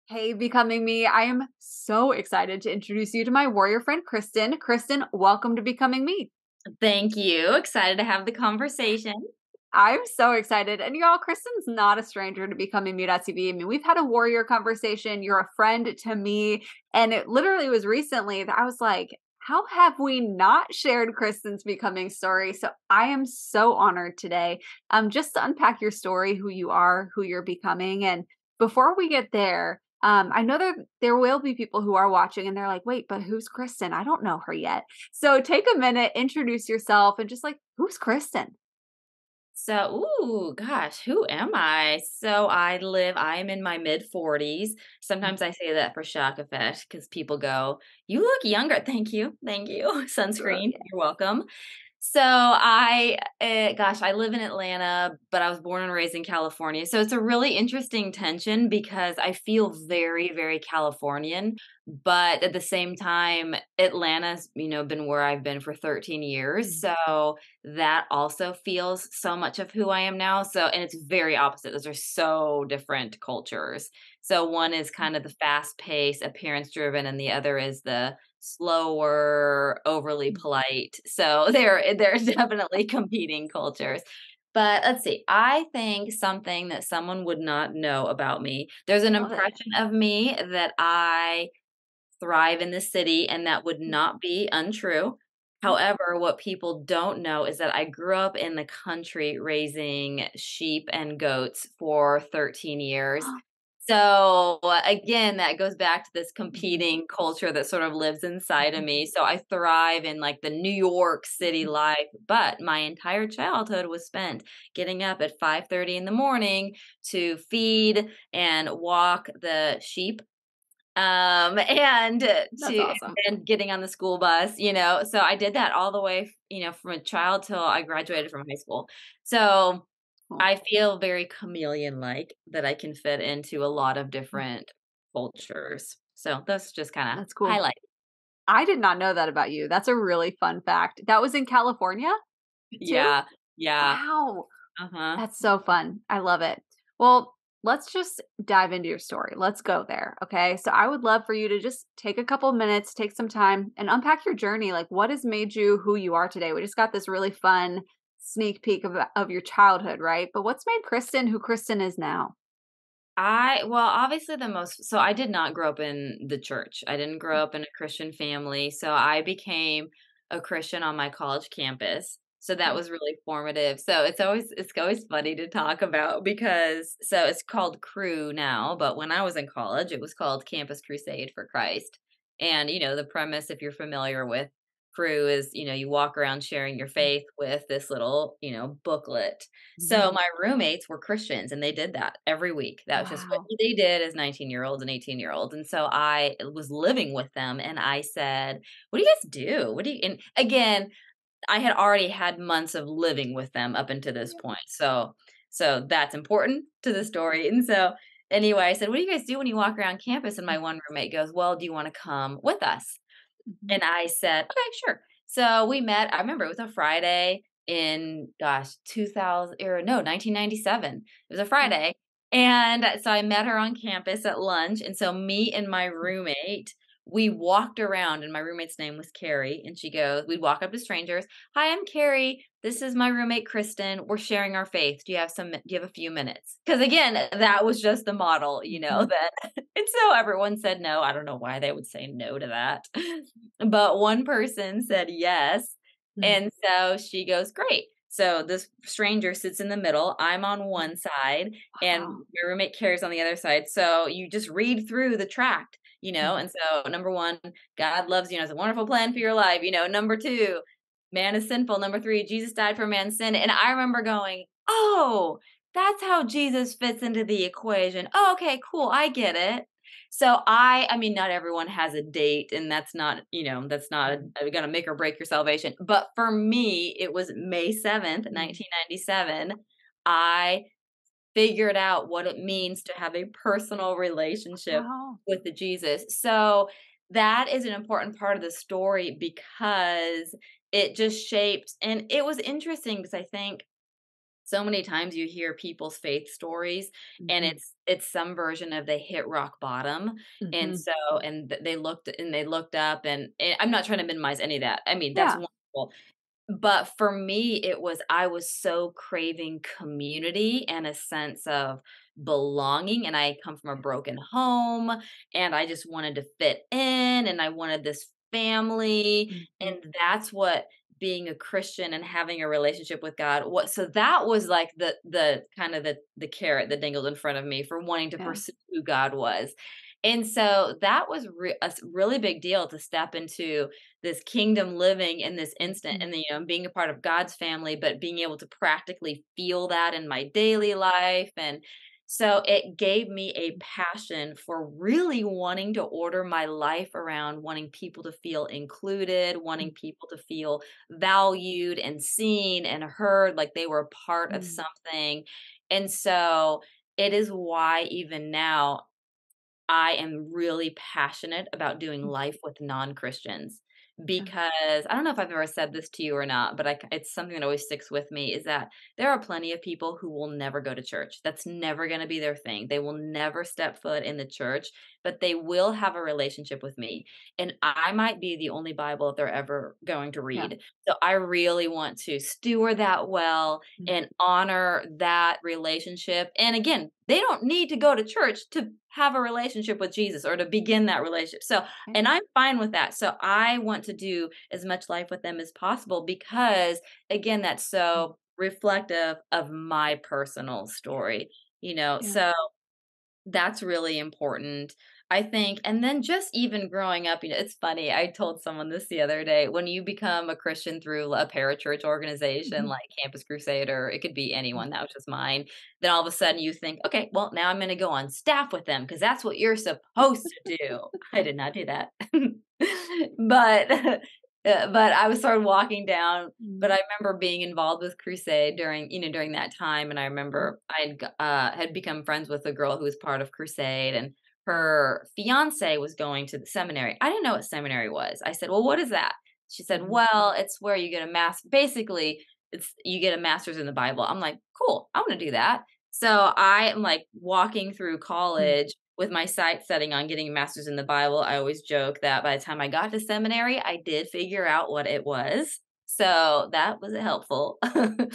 Hey, Becoming Me. I am so excited to introduce you to my warrior friend, Kristin. Kristin, welcome to Becoming Me. Thank you. Excited to have the conversation. I'm so excited. And y'all, Kristin's not a stranger to Becoming Me.tv. I mean, we've had a warrior conversation. You're a friend to me. And it literally was recently that I was like, how have we not shared Kristin's becoming story? So I am so honored today just to unpack your story, who you are, who you're becoming. And before we get there, I know there will be people who are watching and they're like, wait, but who's Kristin? I don't know her yet. So take a minute, introduce yourself, and just like, who's Kristin? Gosh, who am I? I'm in my mid 40s. Sometimes I say that for shock effect because people go, "You look younger." Thank you. Thank you. Sunscreen. You're welcome. I live in Atlanta, but I was born and raised in California. So it's a really interesting tension because I feel very, very Californian, but at the same time, Atlanta's, been where I've been for 13 years. Mhm. So that also feels so much of who I am now. And it's very opposite. Those are so different cultures. So one is kind of the fast paced, appearance driven, and the other is the slower, overly polite. So they're definitely competing cultures. But let's see. I think something that someone would not know about me. There's an Love it. impression of me that I thrive in the city, and that would not be untrue. However, what people don't know is that I grew up in the country raising sheep and goats for 13 years. So, again, that goes back to this competing culture that sort of lives inside of me. So I thrive in like the New York City life, but my entire childhood was spent getting up at 5:30 in the morning to feed and walk the sheep and That's to awesome. and getting on the school bus. So I did that all the way, from a child till I graduated from high school. So Cool. I feel very chameleon-like that I can fit into a lot of different cultures. So that's just kinda That's cool. highlight. I did not know that about you. That's a really fun fact. That was in California too? Yeah, yeah, Wow. uh-huh. That's so fun. I love it. Well, let's just dive into your story. Let's go there. Okay. So I would love for you to just take a couple minutes, take some time and unpack your journey. Like what has made you who you are today? We just got this really fun sneak peek of your childhood, right? But what's made Kristin who Kristin is now? Obviously I did not grow up in the church. I didn't grow up in a Christian family, so I became a Christian on my college campus. So that Okay. was really formative. So it's always funny to talk about because it's called Cru now, but when I was in college, it was called Campus Crusade for Christ. And the premise, if you're familiar with Cru, is you walk around sharing your faith with this little booklet. So Mhm. my roommates were Christians and they did that every week. That was just what Wow. they did as 19-year-olds and 18-year-olds. And so I was living with them and I said, "What do you guys do? What do you?" And again, I had already had months of living with them up until this Yeah. point. So that's important to the story. And so anyway, I said, "What do you guys do when you walk around campus?" And my one roommate goes, "Well, do you want to come with us?" Mhm. And I said, "Okay, sure." So we met. I remember it was a Friday in 2000 or no, 1997. It was a Okay. Friday. And so I met her on campus at lunch. And so me and my roommate, we walked around and my roommate's name was Carrie. And we'd walk up to strangers. "Hi, I'm Carrie. This is my roommate, Kristen. We're sharing our faith. Do you have a few minutes?" Because again, that was just the model, Mhm. that, and so everyone said no. I don't know why they would say no to that. But one person said yes, Mhm. and so she goes, "Great." So this stranger sits in the middle, I'm on one side, and Wow. my roommate Carrie's on the other side, so you just read through the tract, Mhm. and so number 1, God loves you and has a wonderful plan for your life, number 2, man is sinful, number 3, Jesus died for man's sin, and I remember going, "Oh, that's how Jesus fits into the equation. Oh, okay, cool, I get it." So I mean, not everyone has a date, and that's not Mhm. gonna make or break your salvation. But for me, it was May 7th, Mhm. 1997. I figured out what it means to have a personal relationship Wow. with the Jesus. So that is an important part of the story because it just shaped, and it was interesting because I think so many times you hear people's faith stories and Mhm. it's some version of they hit rock bottom, and Mhm. so they looked up, and I'm not trying to minimize any of that. I mean, that's Yeah. wonderful. But for me, I was so craving community and a sense of belonging, and I come from a broken home, and I just wanted to fit in, and I wanted this family, Mhm. and that's what being a Christian and having a relationship with God, what so that was like the kind of the carrot that dangled in front of me for wanting to Yeah. pursue who God was. And so that was really big deal to step into this kingdom living in this instant, Mhm. and then, being a part of God's family, but being able to practically feel that in my daily life. And so it gave me a passion for really wanting to order my life around wanting people to feel included, wanting people to feel valued and seen and heard, like they were a part of Mhm. something. And so it is why even now I am really passionate about doing Mhm. life with non-Christians, Yeah. because I don't know if I've ever said this to you or not, but it's something that always sticks with me, is that there are plenty of people who will never go to church. That's never going to be their thing. They will never step foot in the church, but they will have a relationship with me. And I might be the only Bible that they're ever going to Yeah. read. So I really want to steward that well Mhm. and honor that relationship. And again, they don't need to go to church to have a relationship with Jesus or to begin that relationship. So, Right. and I'm fine with that. So I want to do as much life with them as possible because again, that's Mhm. so reflective of my personal story, Yeah. So that's really important, I think. And then just even growing up, it's funny. I told someone this the other day. When you become a Christian through a parachurch organization Mhm. like Campus Crusade, or it could be Mhm. anyone, that was just mine, then all of a sudden you think, okay, well, now I'm going to go on staff with them because that's what you're supposed to do. I did not do that. but but I was sort of walking down, but Mhm. I remember being involved with Crusade during that time, and I Mhm. remember had become friends with a girl who was part of Crusade, and her fiance was going to the seminary. I didn't know what seminary was. I said, "Well, what is that?" She said, Mhm. "Well, it's where you get a basically, it's you get a master's in the Bible." I'm like, "Cool, I want to do that." So I am like walking through Mhm. college with my sights setting on getting a master's in the Bible. I always joke that by the time I got to seminary, I did figure out what it was. So that was helpful. But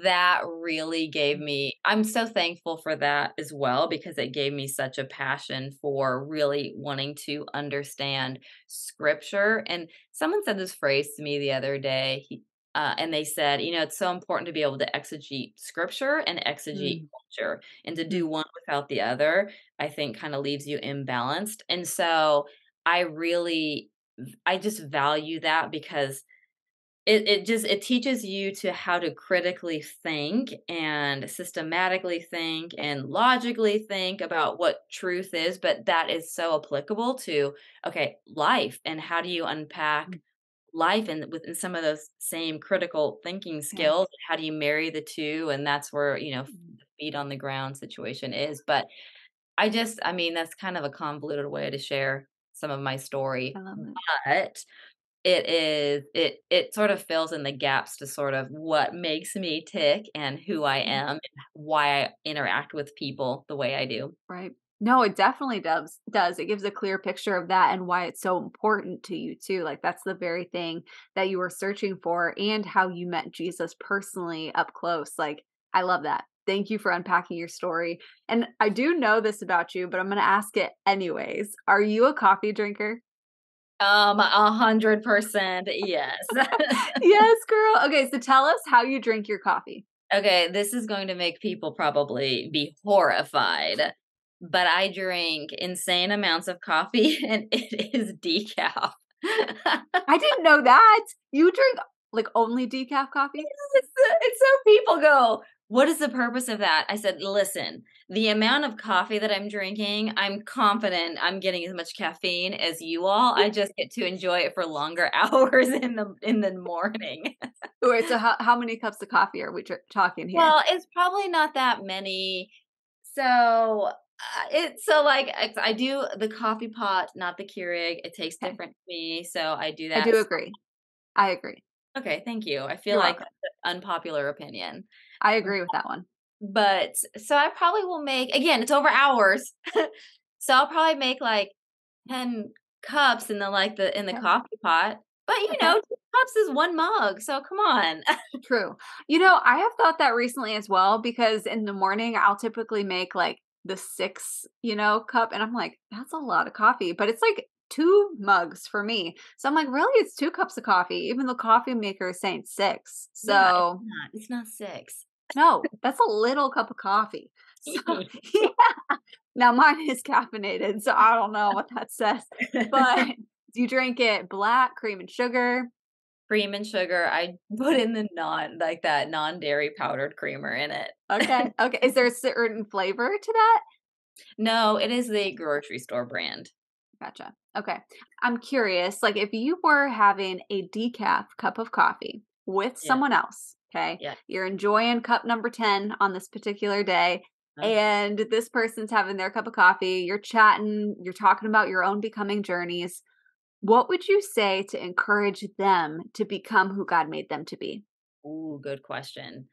that really gave me, I'm so thankful for that as well, because it gave me such a passion for really wanting to understand scripture. And someone said this phrase to me the other day. And they said, it's so important to be able to exegete scripture and exegete Mhm. culture, and to Mhm. do one without the other, I think kind of leaves you imbalanced. And so I really, I just value that because it teaches you to how to critically think and systematically think and logically think about what truth is, but that is so applicable to, okay, life, and how do you unpack Mhm. life and within some of those same critical thinking Yeah. skills, how do you marry the two? And that's where, Mhm. the feet on the ground situation is. But I mean, that's kind of a convoluted way to share some of my I story, love it. but it sort of fills in the gaps to sort of what makes me tick and who I Mhm. am and why I interact with people the way I do. Right. No, it definitely does. It gives a clear picture of that and why it's so important to you too. Like that's the very thing that you were searching for and how you met Jesus personally up close. Like I love that. Thank you for unpacking your story. And I do know this about you, but I'm going to ask it anyways. Are you a coffee drinker? 100% yes. Yes, girl. Okay, so tell us how you drink your coffee. Okay, this is going to make people probably be horrified, but I drink insane amounts of coffee and it is decaf. I didn't know that. You drink like only decaf coffee? It's so people go, "What is the purpose of that?" I said, "Listen, the amount of coffee that I'm drinking, I'm confident I'm getting as much caffeine as you all. I just get to enjoy it for longer hours in the morning." Wait, so how many cups of coffee are we talking here? Well, it's probably not that many. So, it's so, like, I do the coffee pot, not the Keurig. It tastes Okay, different to me, so I do I that. do agree. I agree. Okay, thank you. I feel You're like welcome. that's an unpopular opinion. I agree with that one. But so I probably will make, again, it's over hours. So I'll probably make like 10 cups in the Okay. coffee pot. But Okay. 2 cups is 1 mug, so come on. True. I have thought that recently as well because in the morning I'll typically make like the 6, cup and I'm like, that's a lot of coffee, but it's like 2 mugs for me. So I'm like, really it's 2 cups of coffee, even though coffee maker is saying 6. Yeah, it's So, not. It's not 6. no, that's a little cup of coffee. So, yeah. Now mine is caffeinated, so I don't know what that says. But do you drink it black, cream and sugar? Cream and sugar, I put in the that non-dairy powdered creamer in it. Okay. Okay. Is there a certain flavor to that? No, it is the grocery store brand. Gotcha. Okay. I'm curious, like if you were having a decaf cup of coffee with Yeah, someone else, okay? yeah. You're enjoying cup number 10 on this particular day, Huh? and this person's having their cup of coffee, you're chatting, you're talking about your own becoming journeys. What would you say to encourage them to become who God made them to be? Ooh, good question.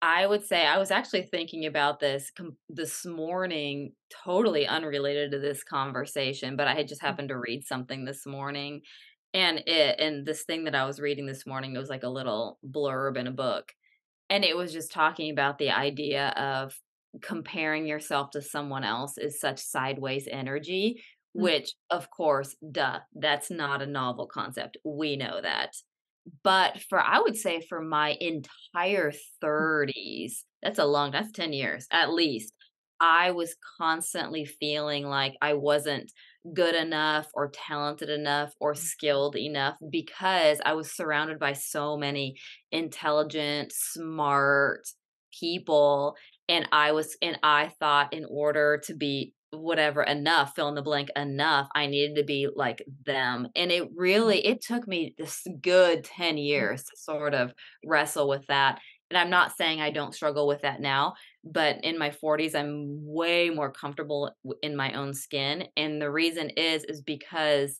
I would say I was actually thinking about this morning, totally unrelated to this conversation, but I had just happened to read something this morning, and this thing that I was reading this morning, it was like a little blurb in a book, and it was just talking about the idea of comparing yourself to someone else is such sideways energy, Mm, which, of course, duh, that's not a novel concept. We know that. But I would say for my entire mm, 30s, that's 10 years at least. I was constantly feeling like I wasn't good enough or talented enough or mm, skilled enough because I was surrounded by so many intelligent, smart people. And I thought in order to be whatever enough, fill in the blank enough, I needed to be like them. And it took me this good 10 mm, years to sort of wrestle with that. And I'm not saying I don't struggle with that now, but in my 40s, I'm way more comfortable in my own skin. And the reason is because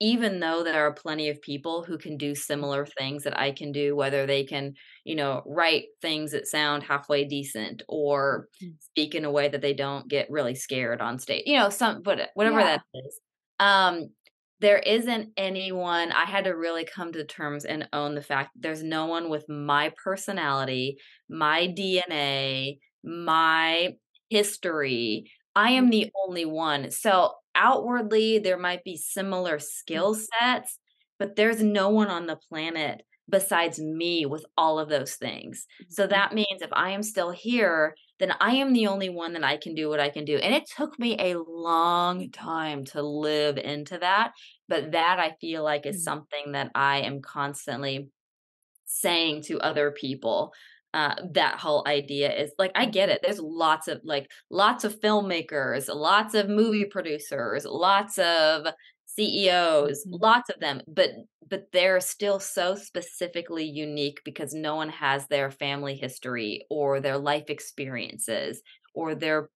even though there are plenty of people who can do mm, similar things that I can do, whether they can, write things that sound halfway decent mm, or mm. speak in a way that they don't get really scared on stage, whatever Yeah. that is. Um, there isn't anyone. I had to really come to terms and own the fact that there's no one with my personality, my DNA, my history. I Mm, am the only one. So outwardly, there might be similar mm, skill sets, but there's no one on the planet besides me with all of those things. So mm, that means if I am still here, then I am the only one that I can do what I can do. And it took me a long time to live into that. But that I feel like is mm, something that I am constantly saying to other people. That whole idea is like, I mm, get it. There's lots of filmmakers, lots of movie producers, lots of CEOs, mhm, lots of them, but they're still so specifically unique because no one has their family history or their life experiences or their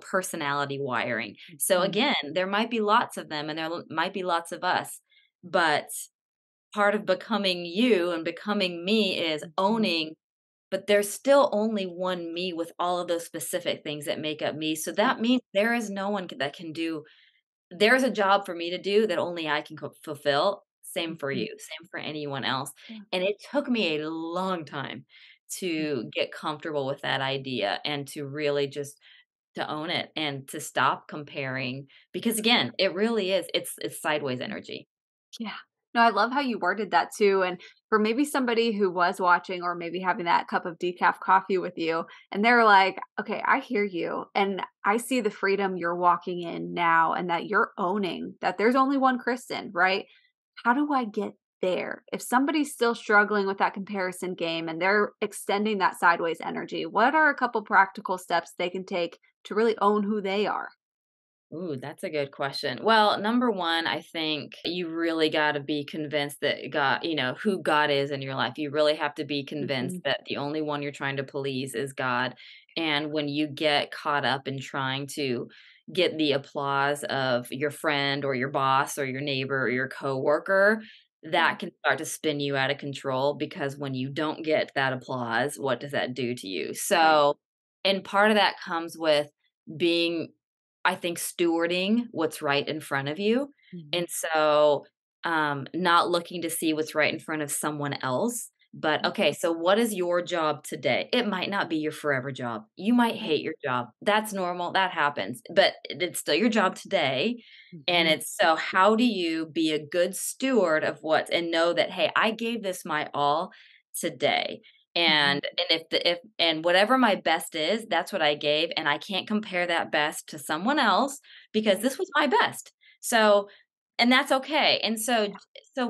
personality wiring. So mhm, again, there might be lots of them and might be lots of us, but part of becoming you and becoming me is mhm, owning, but there's still only one me with all of those specific things that make up me. So yeah, that means there is no one that can do, there's a job for me to do that only I can fulfill. Same for mhm, you, same for anyone else. yeah, And it took me a long time mm, to get comfortable with that idea and to really just to own it and to stop comparing because again, it really is it's sideways mhm. energy. Yeah. No, I love how you worded that too. And for maybe somebody who was watching or maybe having that cup of decaf coffee with you, and they're like, okay, I hear you. And I see the freedom you're walking in now and that you're owning that there's only one Kristen, right? How do I get there? If somebody's still struggling with that comparison game and they're extending that sideways energy, what are a couple practical steps they can take to really own who they are? Ooh, that's a good question. Well, number one, I think you really got to be convinced that God, who God is in your life. You really have to be convinced Mhm, that the only one you're trying to please is God. And when you get caught up in trying to get the applause of your friend or your boss or your neighbor or your coworker, Yeah. that can start to spin you out of control because when you don't get that applause, what does that do to you? Right. So, and part of that comes with being, I think, stewarding what's right in front of you. Mhm. And so, not looking to see what's right in front of someone else. But Mhm. okay, so what is your job today? It might not be your forever job. You might Right. hate your job. That's normal. That happens. But it's still your job today. And Mhm. it's so how do you be a good steward of what and know that, hey, I gave this my all today. Mhm. And if and whatever my best is, that's what I gave. And I can't compare that best to someone else because Right. this was my best. So and that's okay. And Yeah. so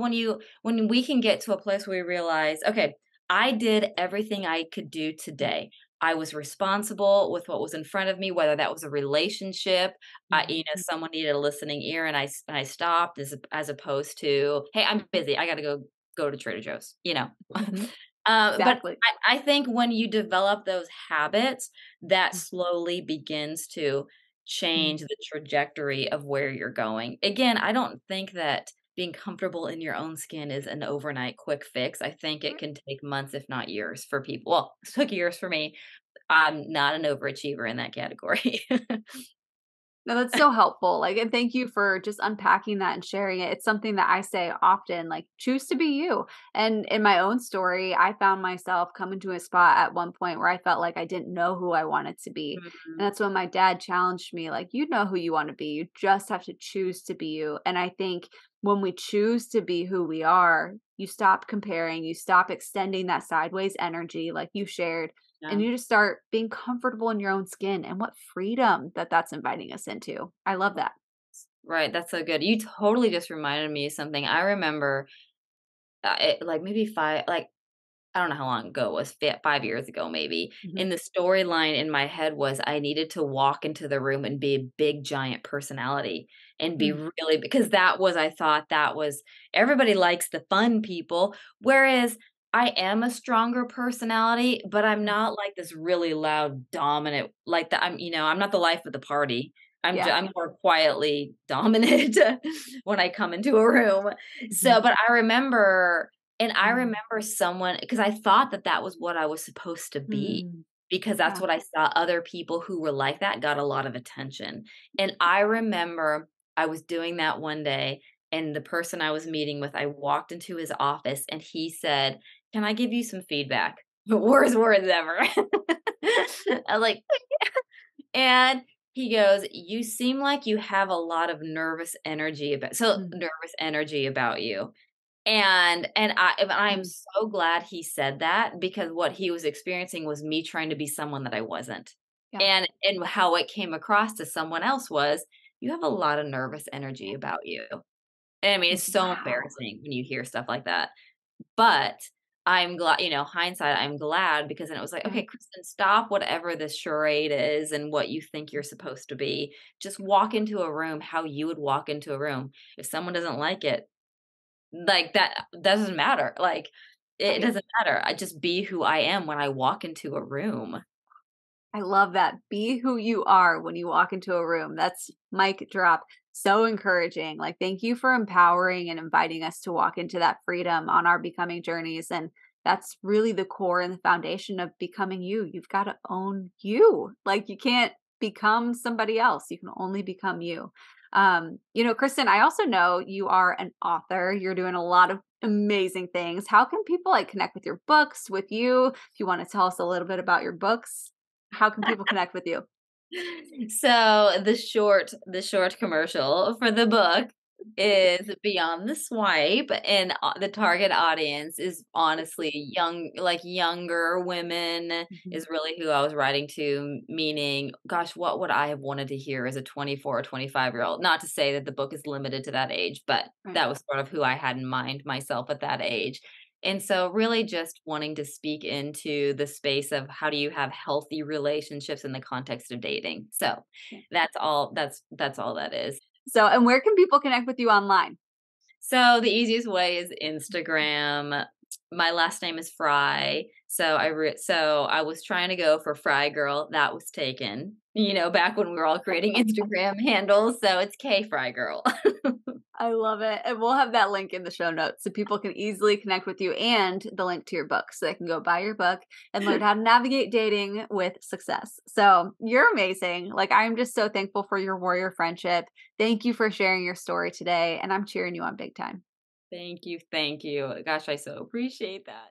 when we can get to a place where we realize, okay, I did everything I could do Mm. today. I was responsible with what was in front of me, whether that was a relationship, Mhm. someone needed a listening ear, and I stopped as opposed to, hey, I'm busy. I got to go to Trader Joe's. Mhm. But Exactly. I think when you develop those habits, that Mm. slowly begins to change Mhm. the trajectory of where you're going. Again, I don't think that being comfortable in your own skin is an overnight quick fix. I think it Right. can take months, if not years, for people. Well, it took years for me. I'm not an overachiever in that category. No, that's so helpful. Like, and thank you for just unpacking that and sharing it. It's something that I say often, like, choose to be you. And in my own story, I found myself coming to a spot at one point where I felt like I didn't know who I wanted to be. And Mhm. that's when my dad challenged me, like, you know who you want to be. You just have to choose to be you. And I think when we choose to be who we are, you stop comparing, you stop extending that sideways energy, like you shared, and Yeah. you just start being comfortable in your own skin and what freedom that that's inviting us into. I love that. Right, that's so good. You totally just reminded me of something. I remember, like maybe I don't know how long ago it was, 5 years ago maybe, Mhm, and the storyline in my head was I needed to walk into the room and be a big giant personality and be mm, really because I thought that was everybody likes the fun people, whereas I am a stronger personality, but I'm mm. not like this really loud, dominant like that. I'm not the life of the party. Yeah. I'm more quietly dominant when I come into a room. Mhm, So, but I mm, remember someone because I thought that that was what I was supposed to be, mm. because that's Yeah. what I saw other people who were like that got a lot of attention. And I remember I was doing that one day, and the person I was meeting with, I walked into his office and he said, "Can I give you some feedback?" Worst words ever. I was like, and he goes, "You seem like you have a lot of Mm, nervous energy about you." And I'm mm. so glad he said that because what he was experiencing was me trying to be someone that I wasn't. Yeah. And how it came across to someone else was, "You have a lot of nervous energy about you." And I mean, it's so Wow. embarrassing when you hear stuff like that. But I'm glad, hindsight, I'm glad because then it was like, Yeah. "Okay, Kristen, stop whatever this charade is and what you think you're supposed to be. Just walk into a room how you would walk into a room. If someone doesn't like it, like, that doesn't matter, like, it Right. doesn't matter, I just be who I am when I walk into a room." I love that. Be who you are when you walk into a room. That's mic drop. So encouraging. Like, thank you for empowering and inviting us to walk into that freedom on our becoming journeys. And that's really the core and the foundation of becoming you. You've got to own you. Like, you can't become somebody else. You can only become you. Kristen, I also know you are an author. You're doing a lot of amazing things. How can people like connect with your books, with you? If you want to tell us a little bit about your books. How can people connect with you? So, the short commercial for the book is Beyond the Swipe, and, the target audience is honestly younger women Mhm. is really who I was writing to, meaning, gosh, what would I have wanted to hear as a 24 or 25-year-old? Not to say that the book is limited to that age, but Right. that was sort of who I had in mind myself at that age. And so really just wanting to speak into the space of how do you have healthy relationships in the context of dating. So Yeah. that's all that is. So, and where can people connect with you online? So the easiest way is Instagram. My last name is Fry. So I was trying to go for Fry Girl. That was taken. Back when we were all creating Instagram handles. So it's K Fry Girl. I love it. And we'll have that link in the show notes so people can easily connect with you and the link to your book so they can go buy your book and learn how to navigate dating with success. So you're amazing. Like, I'm just so thankful for your warrior friendship. Thank you for sharing your story today. And I'm cheering you on big time. Thank you, thank you. Gosh, I so appreciate that.